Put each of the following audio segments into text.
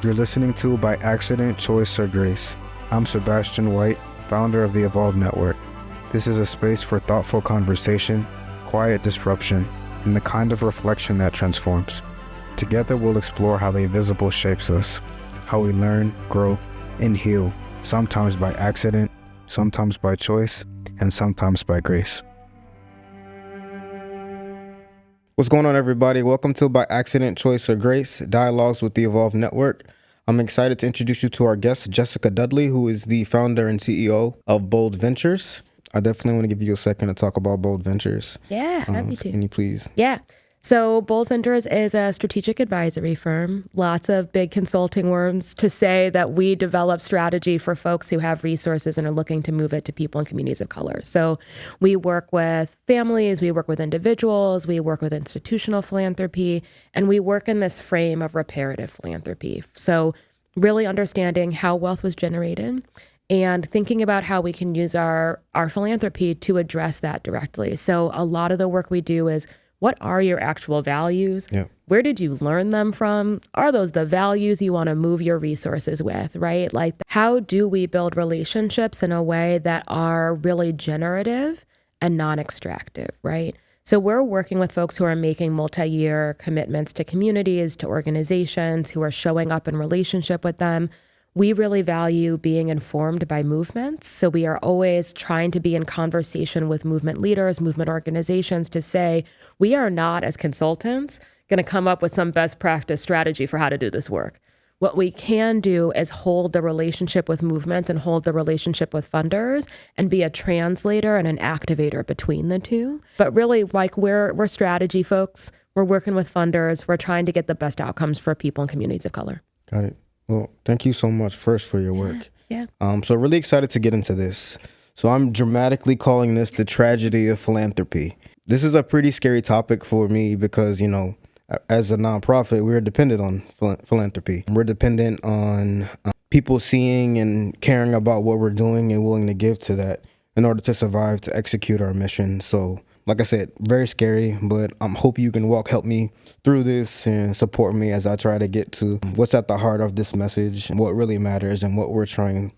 You're listening to By Accident, Choice, or Grace. I'm Sebastian White, founder of the Evolve Network. This is a space for thoughtful conversation, quiet disruption, and the kind of reflection that transforms. Together, we'll explore how the invisible shapes us, how we learn, grow, and heal, sometimes by accident, sometimes by choice, and sometimes by grace. What's going on, everybody? Welcome to By Accident, Choice, or Grace, Dialogues with the Evolve Network. I'm excited to introduce you to our guest, Jessyca Dudley, who is the founder and CEO of Bold Ventures. I definitely want to give you a second to talk about Bold Ventures. Yeah, happy to. Can you please? Yeah. So Bold Ventures is a strategic advisory firm. Lots of big consulting words to say that we develop strategy for folks who have resources and are looking to move it to people and communities of color. So we work with families, we work with individuals, we work with institutional philanthropy, and we work in this frame of reparative philanthropy. So really understanding how wealth was generated and thinking about how we can use our philanthropy to address that directly. So a lot of the work we do is, what are your actual values? Yeah. Where did you learn them from? Are those the values you want to move your resources with, right? Like, how do we build relationships in a way that are really generative and non-extractive, right? So we're working with folks who are making multi-year commitments to communities, to organizations, who are showing up in relationship with them. We really value being informed by movements. So we are always trying to be in conversation with movement leaders, movement organizations to say, we are not, as consultants, going to come up with some best practice strategy for how to do this work. What we can do is hold the relationship with movements and hold the relationship with funders and be a translator and an activator between the two. But really, like, we're strategy folks. We're working with funders. We're trying to get the best outcomes for people and communities of color. Got it. Well, thank you so much first for your work. Yeah. So really excited to get into this. So I'm dramatically calling this the tragedy of philanthropy. This is a pretty scary topic for me because, as a nonprofit, we're dependent on philanthropy. We're dependent on people seeing and caring about what we're doing and willing to give to that in order to survive, to execute our mission. So like I said, very scary, but I hope you can help me through this and support me as I try to get to what's at the heart of this message and what really matters and what we're trying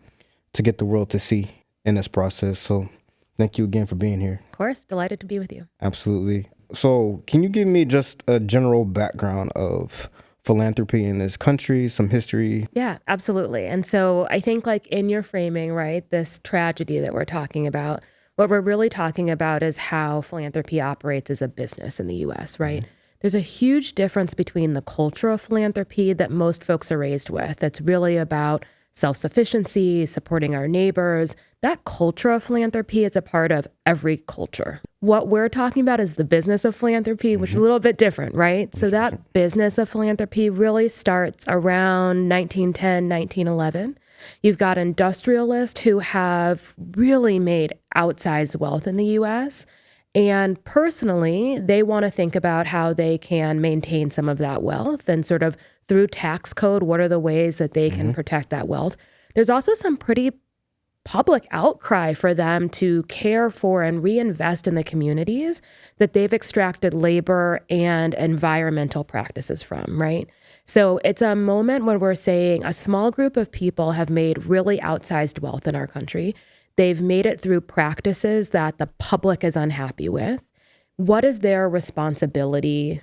to get the world to see in this process. So thank you again for being here. Of course, delighted to be with you. Absolutely. So can you give me just a general background of philanthropy in this country, some history? Yeah, absolutely. And so I think, like, in your framing, right, this tragedy that we're talking about, what we're really talking about is how philanthropy operates as a business in the U.S., right? Mm-hmm. There's a huge difference between the culture of philanthropy that most folks are raised with. That's really about self-sufficiency, supporting our neighbors. That culture of philanthropy is a part of every culture. What we're talking about is the business of philanthropy, which is a little bit different, right? So that business of philanthropy really starts around 1910, 1911. You've got industrialists who have really made outsized wealth in the U.S. And personally, they want to think about how they can maintain some of that wealth and sort of through tax code, what are the ways that they can protect that wealth? There's also some pretty public outcry for them to care for and reinvest in the communities that they've extracted labor and environmental practices from, right? So it's a moment when we're saying a small group of people have made really outsized wealth in our country. They've made it through practices that the public is unhappy with. What is their responsibility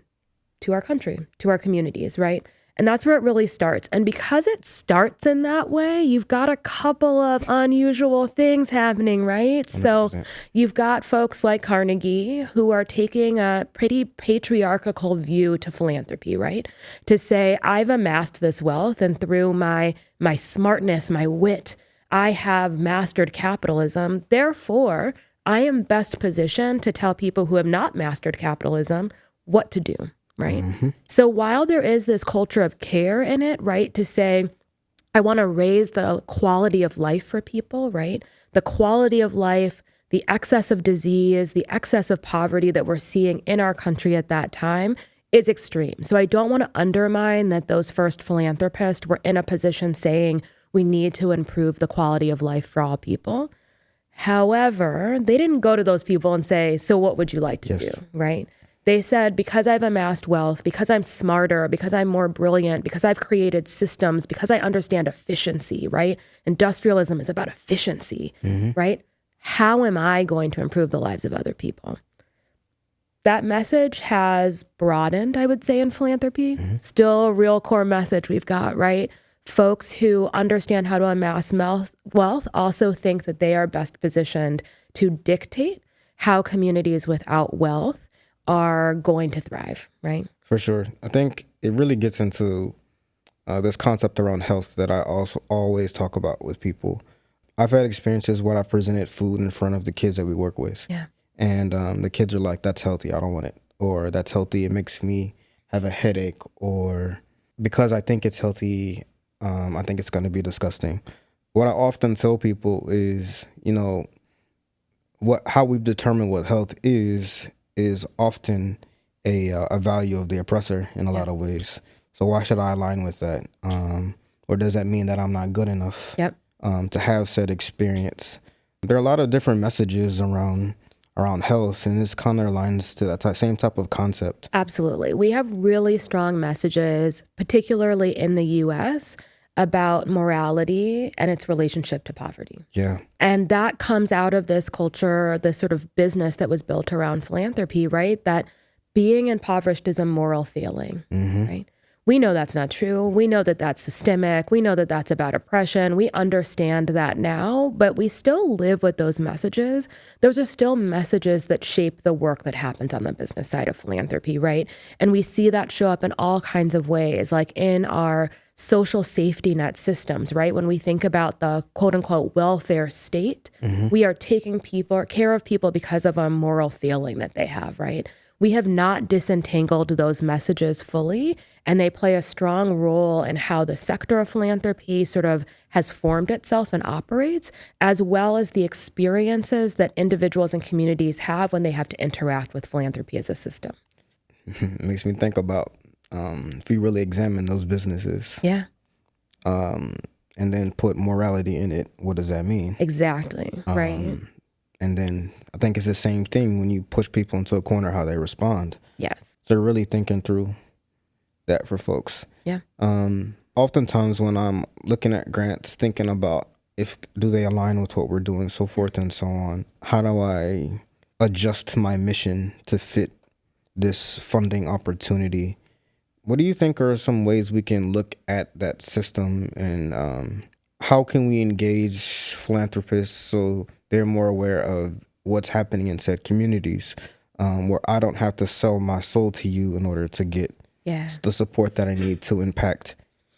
to our country, to our communities, right? And that's where it really starts. And because it starts in that way, you've got a couple of unusual things happening, right? 100%. So you've got folks like Carnegie who are taking a pretty patriarchal view to philanthropy, right? To say, I've amassed this wealth and through my smartness, my wit, I have mastered capitalism. Therefore, I am best positioned to tell people who have not mastered capitalism what to do. Right. Mm-hmm. So while there is this culture of care in it, right, to say, I want to raise the quality of life for people, right? The quality of life, the excess of disease, the excess of poverty that we're seeing in our country at that time is extreme. So I don't want to undermine that those first philanthropists were in a position saying we need to improve the quality of life for all people. However, they didn't go to those people and say, so what would you like to do, right? They said, because I've amassed wealth, because I'm smarter, because I'm more brilliant, because I've created systems, because I understand efficiency, right? Industrialism is about efficiency, right? How am I going to improve the lives of other people? That message has broadened, I would say, in philanthropy. Still a real core message we've got, right? Folks who understand how to amass wealth also think that they are best positioned to dictate how communities without wealth are going to thrive, right? For sure. I think it really gets into this concept around health that I also always talk about with people. I've had experiences where I've presented food in front of the kids that we work with. Yeah. And the kids are like, that's healthy, I don't want it. Or that's healthy, it makes me have a headache. Or because I think it's healthy, I think it's going to be disgusting. What I often tell people is, how we've determined what health is often a value of the oppressor in a lot of ways. So why should I align with that? Or does that mean that I'm not good enough to have said experience? There are a lot of different messages around health, and this kind of aligns to that same type of concept. Absolutely. We have really strong messages, particularly in the U.S., about morality and its relationship to poverty. Yeah. And that comes out of this culture, this sort of business that was built around philanthropy, right? That being impoverished is a moral failing, right? We know that's not true. We know that that's systemic. We know that that's about oppression. We understand that now, but we still live with those messages. Those are still messages that shape the work that happens on the business side of philanthropy, right? And we see that show up in all kinds of ways, like in our social safety net systems, right? When we think about the quote unquote welfare state, we are taking care of people because of a moral failing that they have, right? We have not disentangled those messages fully, and they play a strong role in how the sector of philanthropy sort of has formed itself and operates, as well as the experiences that individuals and communities have when they have to interact with philanthropy as a system. It makes me think about if you really examine those businesses, and then put morality in it, what does that mean? Exactly, right. And then I think it's the same thing when you push people into a corner, how they respond. Yes. So really thinking through that for folks. Yeah. Oftentimes when I'm looking at grants, thinking about do they align with what we're doing, so forth and so on, how do I adjust my mission to fit this funding opportunity? What do you think are some ways we can look at that system, and how can we engage philanthropists so they're more aware of what's happening in said communities, where I don't have to sell my soul to you in order to get the support that I need to impact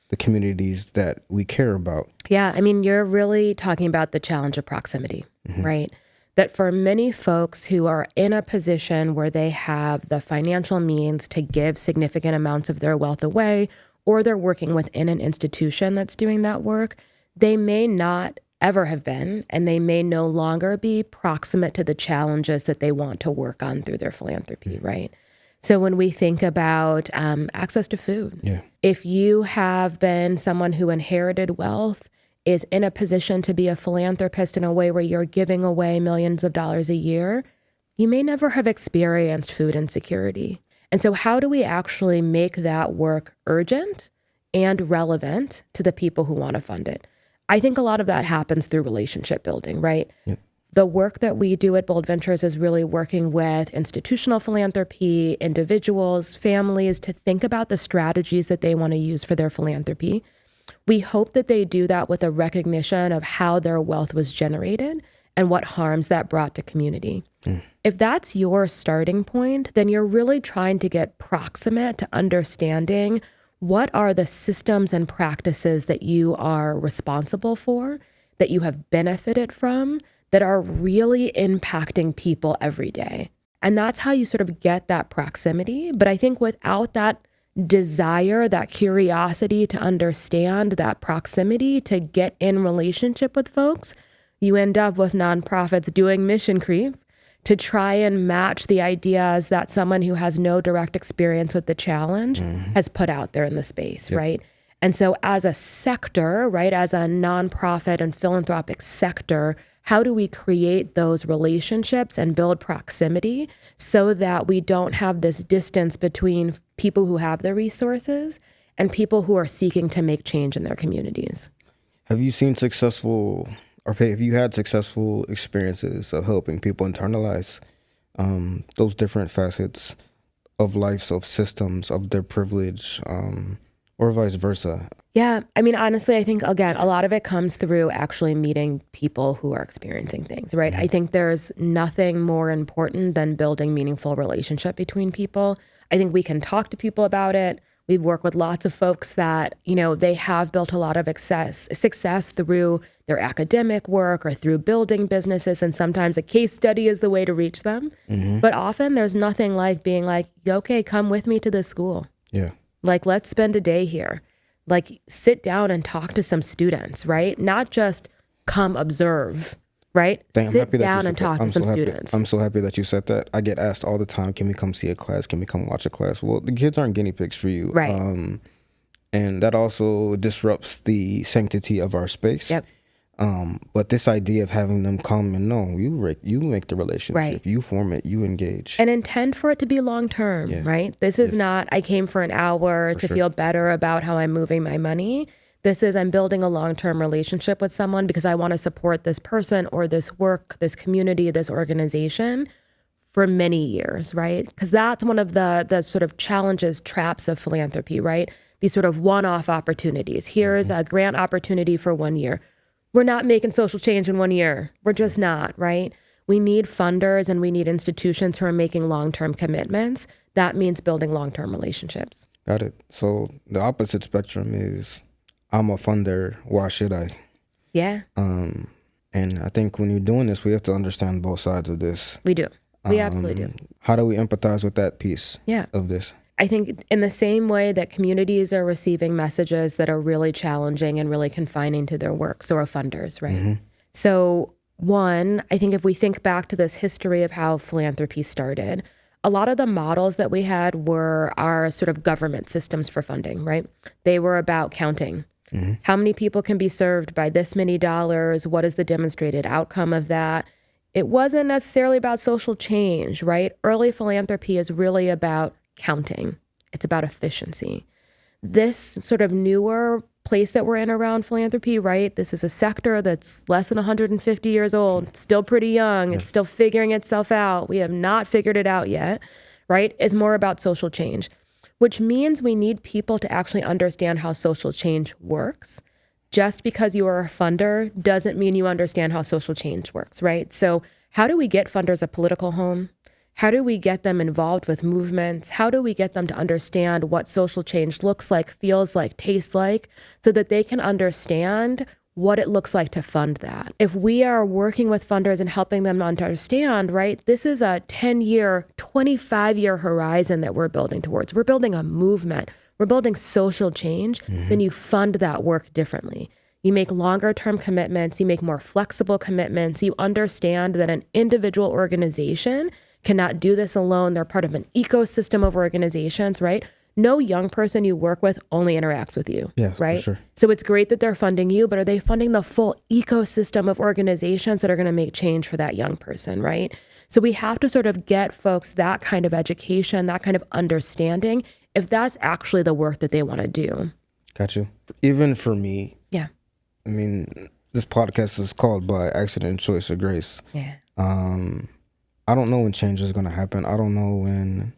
the communities that we care about? Yeah, I mean, you're really talking about the challenge of proximity, right? That for many folks who are in a position where they have the financial means to give significant amounts of their wealth away, or they're working within an institution that's doing that work, they may not ever have been, and they may no longer be proximate to the challenges that they want to work on through their philanthropy, right? So when we think about access to food, if you have been someone who inherited wealth, is in a position to be a philanthropist in a way where you're giving away millions of dollars a year, you may never have experienced food insecurity. And so how do we actually make that work urgent and relevant to the people who want to fund it? I think a lot of that happens through relationship building, right? The work that we do at Bold Ventures is really working with institutional philanthropy, individuals, families to think about the strategies that they want to use for their philanthropy. We hope that they do that with a recognition of how their wealth was generated and what harms that brought to community. If that's your starting point, then you're really trying to get proximate to understanding what are the systems and practices that you are responsible for, that you have benefited from, that are really impacting people every day. And that's how you sort of get that proximity. But I think without that desire, that curiosity to understand, that proximity to get in relationship with folks, you end up with nonprofits doing mission creep to try and match the ideas that someone who has no direct experience with the challenge has put out there in the space, right? And so as a sector, right, as a nonprofit and philanthropic sector, how do we create those relationships and build proximity so that we don't have this distance between people who have the resources and people who are seeking to make change in their communities? Have you seen successful, or have you had successful experiences of helping people internalize those different facets of life, of systems, of their privilege, or vice versa? Yeah. I mean, honestly, I think, again, a lot of it comes through actually meeting people who are experiencing things, right? I think there's nothing more important than building meaningful relationship between people. I think we can talk to people about it. We work with lots of folks that, they have built a lot of success through their academic work or through building businesses. And sometimes a case study is the way to reach them. But often there's nothing like being like, okay, come with me to this school. Yeah. Like, let's spend a day here. Like, sit down and talk to some students, right? Not just come observe, right? Sit down and talk to some students. I'm so happy that you said that. I get asked all the time, can we come see a class? Can we come watch a class? Well, the kids aren't guinea pigs for you. Right. And that also disrupts the sanctity of our space. Yep. But this idea of having them come and no, you make the relationship, right. You form it, you engage. And intend for it to be long-term, right? This is not, I came for an hour to feel better about how I'm moving my money. This is, I'm building a long-term relationship with someone because I want to support this person or this work, this community, this organization for many years, right? Because that's one of the sort of challenges, traps of philanthropy, right? These sort of one-off opportunities. Here's a grant opportunity for 1 year. We're not making social change in 1 year. We're just not, right? We need funders and we need institutions who are making long-term commitments. That means building long-term relationships. Got it. So the opposite spectrum is, I'm a funder, why should I? Yeah. And I think when you're doing this, we have to understand both sides of this. We do. We absolutely do. How do we empathize with that piece of this? I think in the same way that communities are receiving messages that are really challenging and really confining to their work, so are funders, right? So one, I think if we think back to this history of how philanthropy started, a lot of the models that we had were our sort of government systems for funding, right? They were about counting. How many people can be served by this many dollars? What is the demonstrated outcome of that? It wasn't necessarily about social change, right? Early philanthropy is really about counting. It's about efficiency. This sort of newer place that we're in around philanthropy, right? This is a sector that's less than 150 years old, it's still pretty young. It's still figuring itself out. We have not figured it out yet, right? It's more about social change, which means we need people to actually understand how social change works. Just because you are a funder doesn't mean you understand how social change works, right? So how do we get funders a political home? How do we get them involved with movements? How do we get them to understand what social change looks like, feels like, tastes like, so that they can understand what it looks like to fund that? If we are working with funders and helping them understand, right, this is a 10-year, 25-year horizon that we're building towards. We're building a movement. We're building social change. Then you fund that work differently. You make longer term commitments. You make more flexible commitments. You understand that an individual organization cannot do this alone. They're part of an ecosystem of organizations, right? No young person you work with only interacts with you, right? For sure. So it's great that they're funding you, but are they funding the full ecosystem of organizations that are going to make change for that young person, right? So we have to sort of get folks that kind of education, that kind of understanding, if that's actually the work that they want to do. Got you. Even for me, I mean, this podcast is called By Accident, Choice, or Grace. I don't know when change is going to happen. I don't know when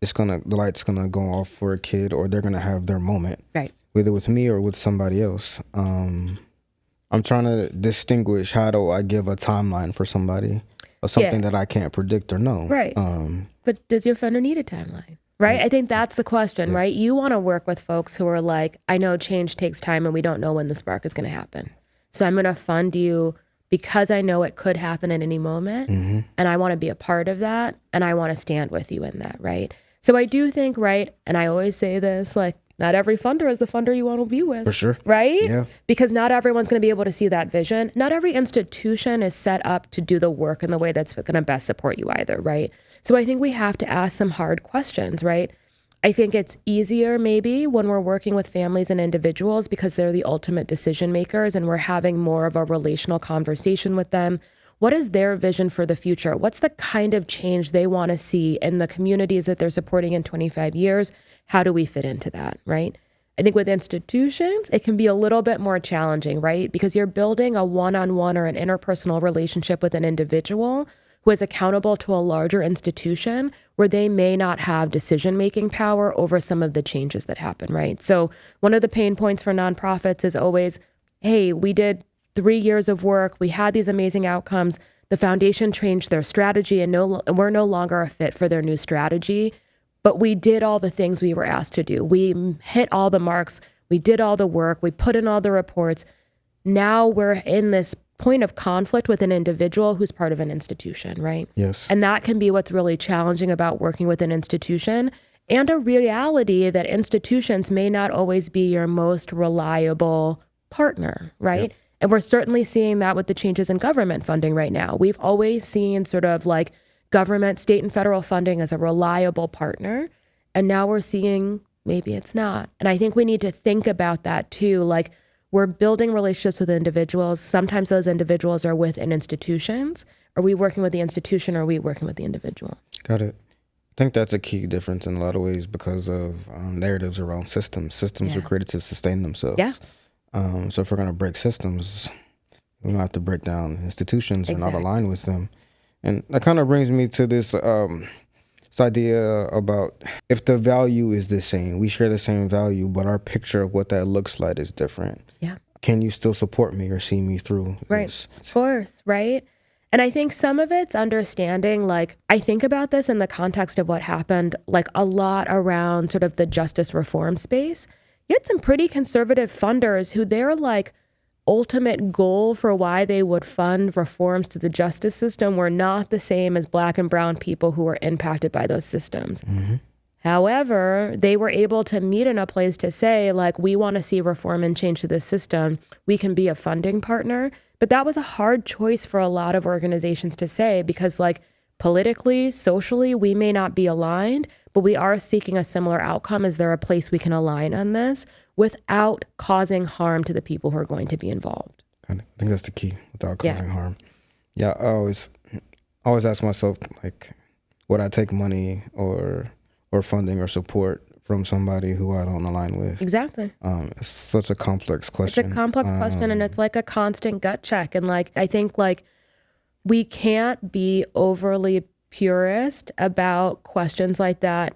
the light's going to go off for a kid or they're going to have their moment, right? Whether with me or with somebody else. I'm trying to distinguish, how do I give a timeline for somebody or something that I can't predict or know? Right. But does your funder need a timeline? Right? I think that's the question, right? You want to work with folks who are like, I know change takes time and we don't know when the spark is going to happen. So I'm going to fund you because I know it could happen at any moment. And I want to be a part of that. And I want to stand with you in that, right? So I do think, right, and I always say this, like, not every funder is the funder you want to be with. For sure. Right? Yeah. Because not everyone's going to be able to see that vision. Not every institution is set up to do the work in the way that's going to best support you either, right? So I think we have to ask some hard questions, right? I think it's easier maybe when we're working with families and individuals because they're the ultimate decision makers and we're having more of a relational conversation with them. What is their vision for the future? What's the kind of change they want to see in the communities that they're supporting in 25 years? How do we fit into that, right? I think with institutions, it can be a little bit more challenging, right? Because you're building a one-on-one or an interpersonal relationship with an individual who is accountable to a larger institution where they may not have decision-making power over some of the changes that happen, right? So one of the pain points for nonprofits is always, hey, we did 3 years of work. We had these amazing outcomes. The foundation changed their strategy and we're no longer a fit for their new strategy. But we did all the things we were asked to do. We hit all the marks. We did all the work. We put in all the reports. Now we're in this point of conflict with an individual who's part of an institution, right? Yes. And that can be what's really challenging about working with an institution and a reality that institutions may not always be your most reliable partner, right? Yep. And we're certainly seeing that with the changes in government funding right now. We've always seen sort of like government, state and federal funding as a reliable partner. And now we're seeing maybe it's not. And I think we need to think about that too. Like we're building relationships with individuals. Sometimes those individuals are within institutions. Are we working with the institution or are we working with the individual? Got it. I think that's a key difference in a lot of ways because of narratives around systems. Systems are created to sustain themselves. Yeah. So if we're going to break systems, we don't have to break down institutions or not align with them. And that kind of brings me to this idea about if the value is the same, we share the same value, but our picture of what that looks like is different. Yeah. Can you still support me or see me through right. this? Of course, right? And I think some of it's understanding, like, I think about this in the context of what happened, like a lot around sort of the justice reform space. You had some pretty conservative funders who their like ultimate goal for why they would fund reforms to the justice system were not the same as Black and brown people who were impacted by those systems. Mm-hmm. However, they were able to meet in a place to say, like, we want to see reform and change to this system. We can be a funding partner. But that was a hard choice for a lot of organizations to say because, like, politically, socially, we may not be aligned, but we are seeking a similar outcome. Is there a place we can align on this without causing harm to the people who are going to be involved? I think that's the key, without causing harm. Yeah, I always ask myself, like, would I take money or funding or support from somebody who I don't align with? Exactly. It's such a complex question. It's a complex question, and it's like a constant gut check. And like, I think like we can't be overly purist about questions like that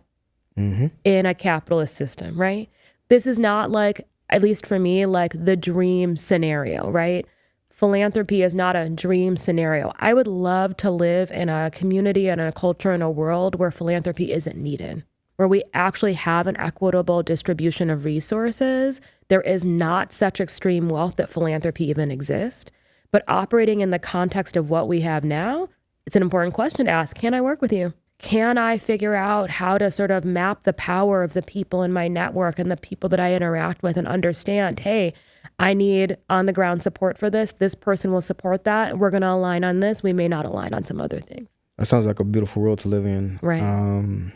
in a capitalist system, right? This is not like, at least for me, like the dream scenario, right? Philanthropy is not a dream scenario. I would love to live in a community and a culture and a world where philanthropy isn't needed, where we actually have an equitable distribution of resources. There is not such extreme wealth that philanthropy even exists. But operating in the context of what we have now, it's an important question to ask. Can I work with you? Can I figure out how to sort of map the power of the people in my network and the people that I interact with and understand, hey, I need on the ground support for this. This person will support that. We're going to align on this. We may not align on some other things. That sounds like a beautiful world to live in. Right. I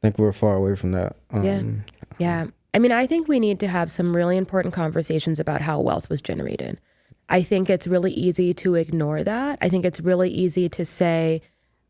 think we're far away from that. Yeah. I mean, I think we need to have some really important conversations about how wealth was generated. I think it's really easy to ignore that. I think it's really easy to say,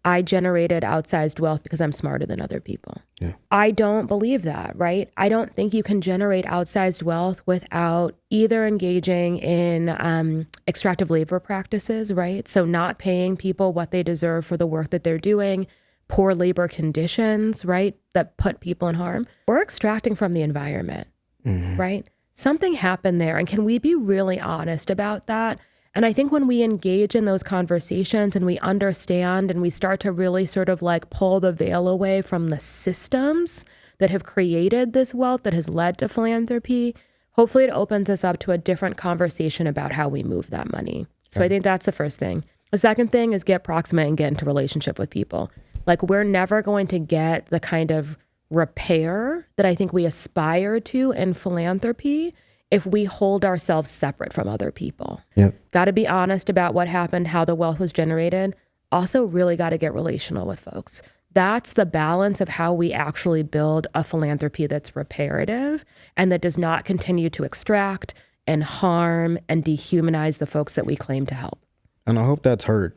I generated outsized wealth because I'm smarter than other people. Yeah. I don't believe that, right? I don't think you can generate outsized wealth without either engaging in extractive labor practices, right? So not paying people what they deserve for the work that they're doing, poor labor conditions, right, that put people in harm, or extracting from the environment, right? Something happened there. And can we be really honest about that? And I think when we engage in those conversations and we understand and we start to really sort of like pull the veil away from the systems that have created this wealth that has led to philanthropy, hopefully it opens us up to a different conversation about how we move that money. So I think that's the first thing. The second thing is get proximate and get into relationship with people. Like we're never going to get the kind of repair that I think we aspire to in philanthropy if we hold ourselves separate from other people. Yep. Got to be honest about what happened, how the wealth was generated. Also really got to get relational with folks. That's the balance of how we actually build a philanthropy that's reparative and that does not continue to extract and harm and dehumanize the folks that we claim to help. And I hope that's heard.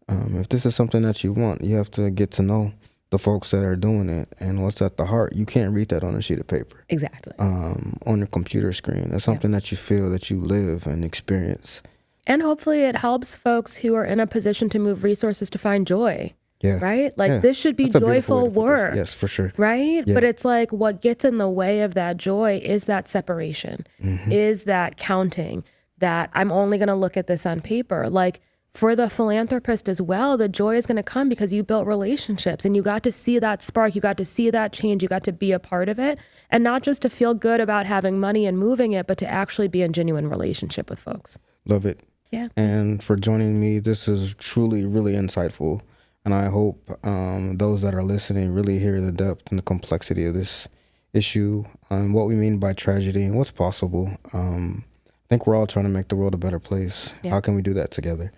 If this is something that you want, you have to get to know the folks that are doing it and what's at the heart. You can't read that on a sheet of paper. Exactly. On your computer screen. It's something that you feel, that you live and experience. And hopefully it helps folks who are in a position to move resources to find joy. Yeah. Right? Like this should be That's a beautiful way joyful to put work. this. Yes, for sure. Right? Yeah. But it's like what gets in the way of that joy is that separation, is that counting, that I'm only going to look at this on paper. Like for the philanthropist as well, the joy is going to come because you built relationships and you got to see that spark, you got to see that change, you got to be a part of it. And not just to feel good about having money and moving it, but to actually be in genuine relationship with folks. Love it. Yeah. And for joining me, this is truly, really insightful. And I hope those that are listening really hear the depth and the complexity of this issue and what we mean by tragedy and what's possible. I think we're all trying to make the world a better place. Yeah. How can we do that together?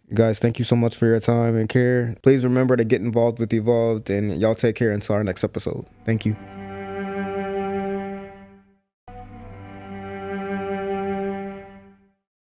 You guys, thank you so much for your time and care. Please remember to get involved with Evolved, and y'all take care until our next episode. Thank you.